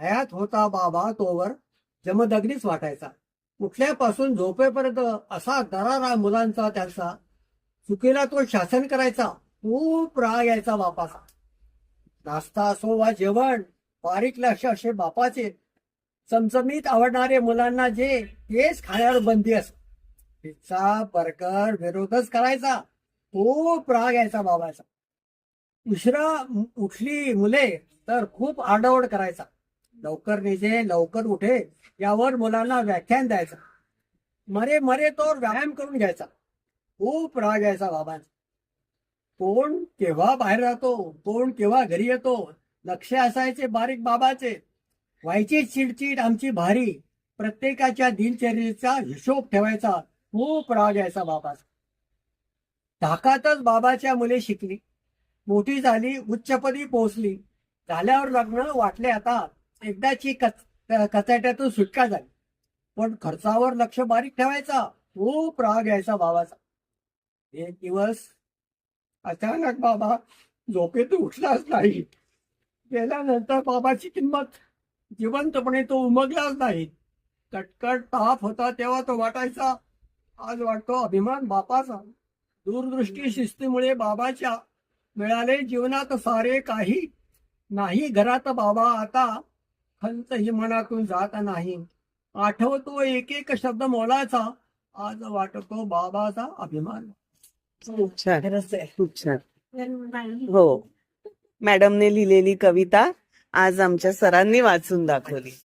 हयात होता बाबा तोवर जमदग्नीच वाटायचा. उठल्यापासून झोपेपर्यंत असा दरारा मुलांचा त्यांचा. चुकीला तो शासन करायचा. खूप राग यायचा बापाचा. नाश्ता असो वा जेवण, बारीक लक्ष असे बापाचे. चमचमीत आवडणारे मुलांना जे तेच खाण्यावर बंदी असत. पिझ्झा बर्गर विरोधच करायचा. खूप राग यायचा बाबाचा. उशिरा उठली मुले तर खूप आरडाओरड करायचा. लवकर निघे लवकर उठे यावर मुलांना व्याख्यान द्यायचा. मरे मरे तोवर व्यायाम करून घ्यायचा. खूप राग यायचा बाबांचा. कोण केव्हा बाहेर राहतो, कोण केव्हा घरी येतो, लक्ष असायचे बारीक बाबाचे. व्हायची चिडचिड आमची भारी. प्रत्येकाच्या दिनचर्येचा हिशोब ठेवायचा. खूप राग यायचा बाबाचा. धाकातच बाबाच्या मुले शिकली, मोठी झाली, उच्चपदी पोहोचली. झाल्यावर लग्न वाटले आता. एकदाची कचाट्यातून सुटका झाली. पण खर्चावर लक्ष बारीक ठेवायचा. खूप राग यायचा बाबाचा. एक दिवस अचानक बाबा झोपेतून उठलाच नाही. गेल्यानंतर बाबाची किंमत जिवंतपणे तो उमगलाच नाही. कटकट ताप होता तेव्हा तो वाटायचा. आज वाटतो अभिमान बापाचा. दूरदृष्टी शिस्तीमुळे बाबाच्या मिळाले जीवनात सारे काही. नाही घरात बाबा आता, खंत ही मनातून जात नाही. आठवतो एक एक शब्द मोलाचा. आज वाटतो बाबाचा अभिमान. खूप छान, खरंच आहे. खूप छान. हो, मॅडमने लिहिलेली कविता आज आमच्या सरांनी वाचून दाखवली.